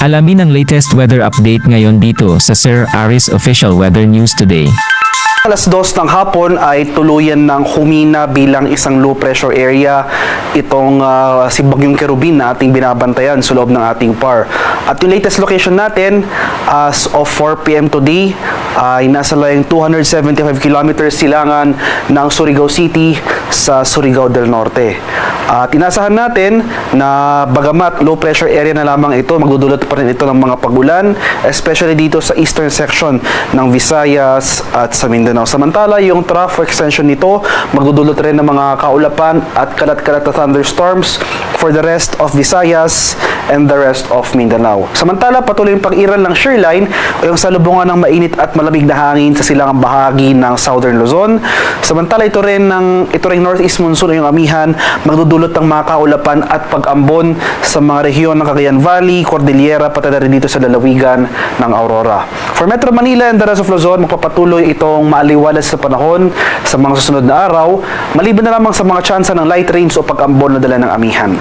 Alamin ang latest weather update ngayon dito sa Sir Aris Official Weather News Today. Alas 2 ng hapon ay tuluyan ng humina bilang isang low pressure area itong si Bagyong Kerubin na ating binabantayan sa loob ng ating PAR. At yung latest location natin as of 4 PM today ay nasa layong 275 kilometers silangan ng Surigao City sa Surigao del Norte. At inasahan natin na bagamat low pressure area na lamang ito, magdudulot pa rin ito ng mga pag-ulan, especially dito sa eastern section ng Visayas at sa Mindanao. Samantala, yung trough extension nito, magdudulot rin ng mga kaulapan at kalat-kalat na thunderstorms for the rest of Visayas and the rest of Mindanao. Samantala, patuloy yung pag-iral ng shoreline o yung salubungan ng mainit at malamig na hangin sa silangang bahagi ng Southern Luzon. Samantala, ito rin northeast monsoon o yung amihan, magdudulot ng mga kaulapan at pag-ambon sa mga rehiyon ng Cagayan Valley, Cordillera, pati na rin dito sa lalawigan ng Aurora. For Metro Manila and the rest of Luzon, magpapatuloy itong maaliwalas sa panahon sa mga susunod na araw, maliban na lamang sa mga tsansa ng light rains o pag-ambon na dala ng amihan.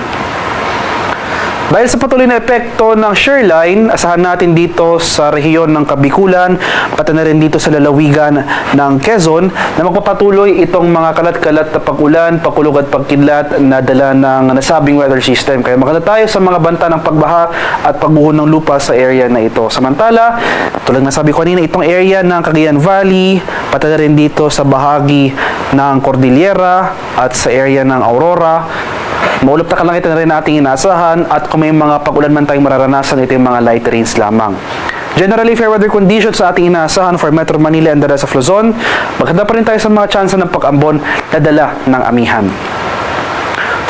Dahil sa patuloy na epekto ng shoreline, asahan natin dito sa rehiyon ng Kabikulan, pati na rin dito sa lalawigan ng Quezon, na magpapatuloy itong mga kalat-kalat na pag-ulan, pagkulog at pagkidlat na dala ng nasabing weather system. Kaya maganda tayo sa mga banta ng pagbaha at pagbuhon ng lupa sa area na ito. Samantala, tulad na sabi ko kanina, itong area ng Cagayan Valley, pati na rin dito sa bahagi ng Cordillera at sa area ng Aurora, maulap na kalangitan na rin nating inaasahan at kung may mga pag-ulan man tayong mararanasan, ito yung mga light rains lamang. Generally, fair weather conditions sa ating inaasahan for Metro Manila and the rest of Luzon. Maganda pa rin tayo sa mga tsansa ng pag-ambon na dala ng amihan.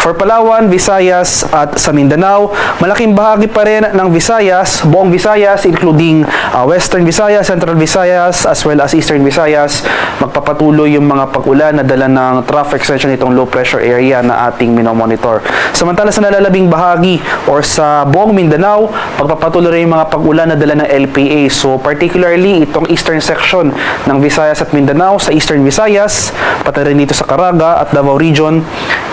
For Palawan, Visayas at sa Mindanao, malaking bahagi pa rin ng Visayas, buong Visayas including Western Visayas, Central Visayas as well as Eastern Visayas, magpapatuloy yung mga pag-ulan na dala ng trough extension itong low pressure area na ating minomonitor. Samantala sa nalalabing bahagi or sa buong Mindanao, magpapatuloy rin yung mga pag-ulan na dala ng LPA. So particularly itong eastern section ng Visayas at Mindanao, sa Eastern Visayas, pati rin dito sa Caraga at Davao Region,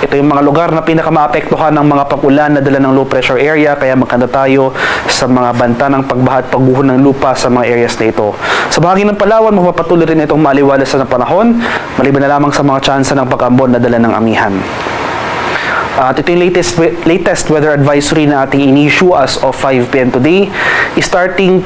ito yung mga lugar na pinakamaapektuhan ng mga pag-ulan na dala ng low pressure area, kaya magkanda tayo sa mga banta ng pagbaha at pagguho ng lupa sa mga areas na ito. Sa bahagi ng Palawan, magpapatuloy rin itong maliwalas na panahon, maliban na lamang sa mga tsansa ng pag-ambon na dala ng amihan. At ito yung latest weather advisory na ating in-issue as of 5 PM today. Starting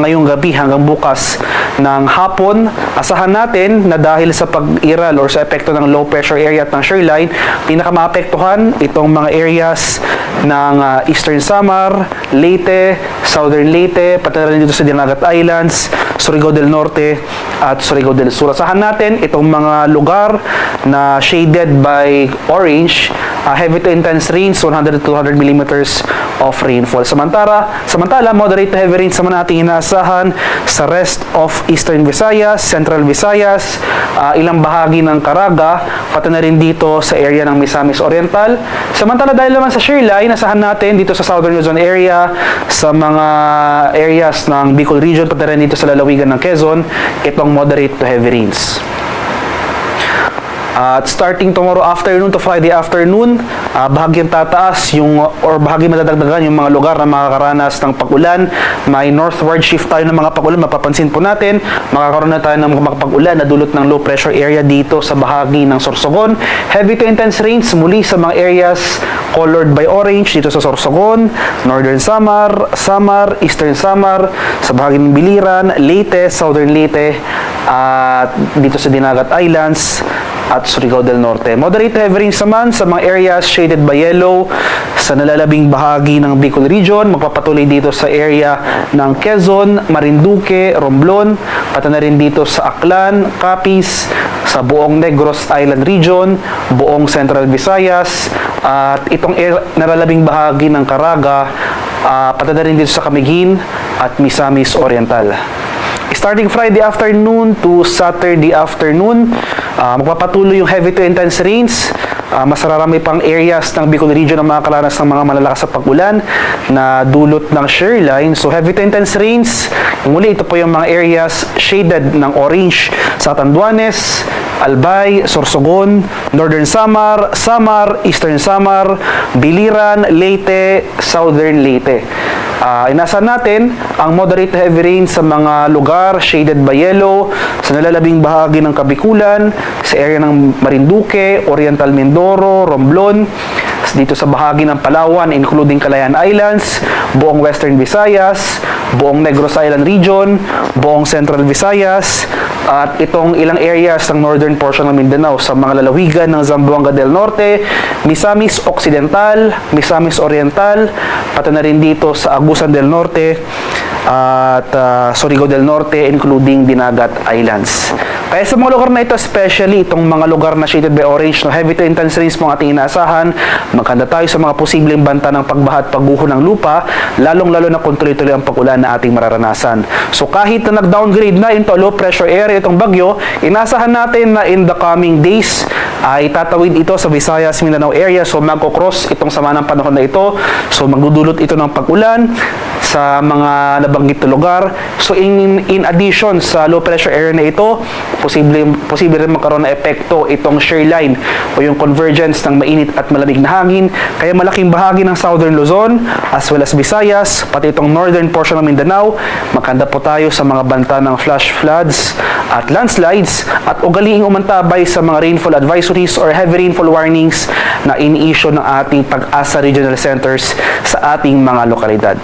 ngayong gabi hanggang bukas ng hapon, asahan natin na dahil sa pag-iral or sa epekto ng low pressure area at ng shoreline, pinakamaapektuhan itong mga areas ng Eastern Samar, Leyte, Southern Leyte, pati na rin dito sa Dinagat Islands, Surigao del Norte at Surigao del Sur. Asahan natin itong mga lugar na shaded by orange, heavy to intense rains, 100 to 200 millimeters of rainfall. Samantala, moderate to heavy rains naman ating inaasahan sa rest of Eastern Visayas, Central Visayas, ilang bahagi ng Caraga, pati na rin dito sa area ng Misamis Oriental. Samantala, dahil naman sa shoreline, asahan natin dito sa Southern Luzon area, sa mga areas ng Bicol Region, pati rin dito sa lalawigan ng Quezon, itong moderate to heavy rains. At starting tomorrow afternoon to Friday afternoon, bahagyang tataas or bahagi madadagdagan yung mga lugar na makakaranas ng pag-ulan. May northward shift tayo ng mga pag-ulan. Mapapansin po natin, makakaroon na tayo ng mga pag-ulan na dulot ng low pressure area dito sa bahagi ng Sorsogon. Heavy to intense rains muli sa mga areas colored by orange dito sa Sorsogon, Northern Samar, Eastern Samar, sa bahagi ng Biliran, Leyte, Southern Leyte, at dito sa Dinagat Islands at Surigao del Norte. Moderate to heavy rains naman sa mga areas shaded by yellow sa nalalabing bahagi ng Bicol Region, magpapatuloy dito sa area ng Quezon, Marinduque, Romblon, pati na rin dito sa Aklan, Capiz, sa buong Negros Island Region, buong Central Visayas, at itong nalalabing bahagi ng Caraga, pati na rin dito sa Camiguin at Misamis Oriental. Starting Friday afternoon to Saturday afternoon, magpapatuloy yung heavy to intense rains mas marami pang areas ng Bicol Region na makakaranas ng mga malalakas na pag-ulan na dulot ng shear line. So heavy to intense rains, muli ito po yung mga areas shaded ng orange sa Catanduanes, Albay, Sorsogon, Northern Samar, Eastern Samar, Biliran, Leyte, Southern Leyte. Inasahan natin ang moderate to heavy rain sa mga lugar shaded by yellow, sa nalalabing bahagi ng Kabikulan, sa area ng Marinduque, Oriental Mindoro, Romblon, dito sa bahagi ng Palawan including Calayan Islands, buong Western Visayas, buong Negros Island region, buong Central Visayas, at itong ilang areas ng northern portion ng Mindanao sa mga lalawigan ng Zamboanga del Norte, Misamis Occidental, Misamis Oriental, pati na rin dito sa Agusan del Norte at Surigao del Norte including Dinagat Islands. Kaya sa mga lugar na ito, especially itong mga lugar na shaded by orange, no, heavy to intense rains po ang ating inaasahan. Maghanda tayo sa mga posibleng banta ng pagbaha at pagguho ng lupa, lalong-lalo na kung tuloy-tuloy ang pag-ulan na ating mararanasan. So kahit na nag-downgrade na into low pressure area itong bagyo, inaasahan natin na in the coming days ay tatawid ito sa Visayas, Mindanao area. So magkocross itong sama ng panahon na ito. So magdudulot ito ng pag-ulan sa mga nabanggit na lugar. So in addition sa low pressure area na ito, posible rin magkaroon na epekto itong shear line o yung convergence ng mainit at malamig na hangin. Kaya malaking bahagi ng Southern Luzon as well as Visayas, pati itong northern portion ng Mindanao, magkanda po tayo sa mga banta ng flash floods at landslides at ugaliing umantabay sa mga rainfall advisories or heavy rainfall warnings na ini-issue ng ating Pag-asa Regional Centers sa ating mga lokalidad.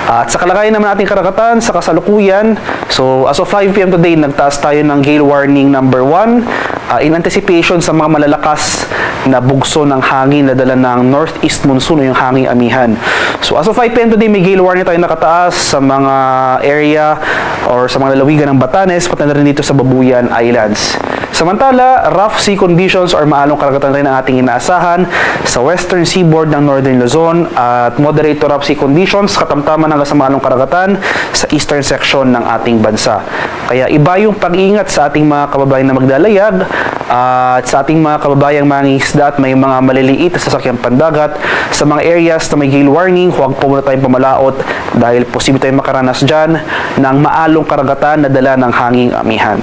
At sa kalagayan naman ating karagatan, sa kasalukuyan, so as of 5 p.m. today, nagtaas tayo ng gale warning number 1 in anticipation sa mga malalakas na bugso ng hangin na dala ng northeast monsoon o yung hanging amihan. So as of 5 p.m. today, may gale warning tayo nakataas sa mga area or sa mga lalawigan ng Batanes, pati na rin dito sa Babuyan Islands. Samantala, rough sea conditions or maalong karagatan rin ang ating inaasahan sa western seaboard ng northern Luzon at moderate to rough sea conditions katamtaman hanggang sa maalong karagatan sa eastern section ng ating bansa. Kaya iba yung pag-iingat sa ating mga kababayan na maglalayag at sa ating mga kababayang mangingisda at may mga maliliit na sasakyang pandagat sa mga areas na may gale warning, huwag po muna tayong pamalaot dahil posible tayong makaranas dyan ng maalong karagatan na dala ng hanging amihan.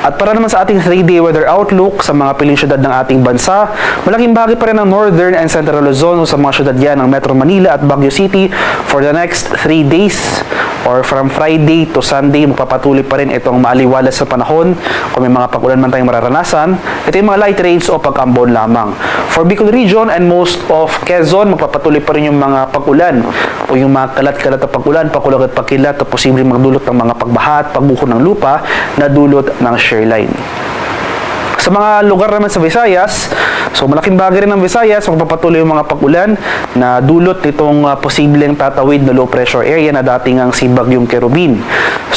At para naman sa ating 3-day weather outlook sa mga piling syudad ng ating bansa, malaking bahagi pa rin ng Northern and Central Luzon o sa mga syudad yan ng Metro Manila at Baguio City for the next 3 days or from Friday to Sunday, magpapatuloy pa rin itong maaliwalas sa panahon kung may mga pag-ulan man tayong mararanasan. Ito yung mga light rains o pag-ambon lamang. For Bicol Region and most of Quezon, magpapatuloy pa rin yung mga pag-ulan o yung mga kalat-kalat na pag-ulan, pakulag at pakilat na posibleng magdulot ng mga pagbaha at pagbuho ng lupa na dulot ng shear line. Sa mga lugar naman sa Visayas, so malaking bagay rin ng Visayas, magpapatuloy yung mga pag-ulan na dulot nitong posibleng tatawid na low pressure area na dating ang si Bagyong Kerubin.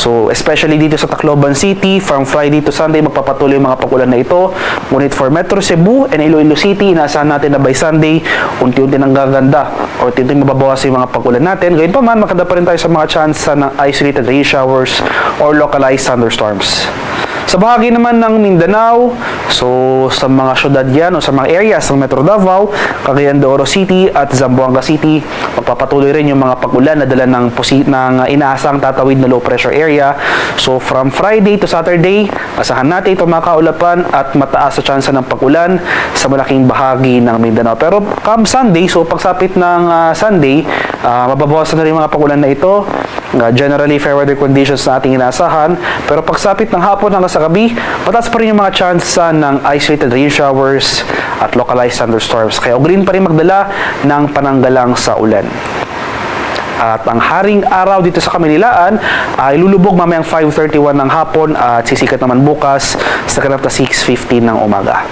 So especially dito sa Tacloban City, from Friday to Sunday, magpapatuloy yung mga pag-ulan na ito. Ngunit for Metro Cebu and Iloilo City, inaasahan natin na by Sunday, unti-unti nang gaganda o unti-unti mababawas yung mga pag-ulan natin. Gayun pa man, makada pa rin tayo sa mga chance ng isolated rain showers or localized thunderstorms. Sa bahagi naman ng Mindanao, so sa mga syudad yan o sa mga areas ng Metro Davao, Cagayan de Oro City at Zamboanga City, magpapatuloy rin yung mga pag-ulan na dala ng inaasang tatawid na low pressure area. So from Friday to Saturday, asahan natin itong mga kaulapan at mataas sa tsansa ng pag-ulan sa malaking bahagi ng Mindanao. Pero come Sunday, so pagsapit ng Sunday, mababawasan na rin yung mga pag-ulan na ito. Generally, fair weather conditions na ating inaasahan. Pero pagsapit ng hapon hanggang sa gabi, mataas pa rin yung mga chance ng isolated rain showers at localized thunderstorms. Kaya ugaliin pa rin magdala ng pananggalang sa ulan. At ang haring araw dito sa Kaminilaan ay lulubog mamayang 5:31 ng hapon at sisikat naman bukas sa kanap na 6:15 ng umaga.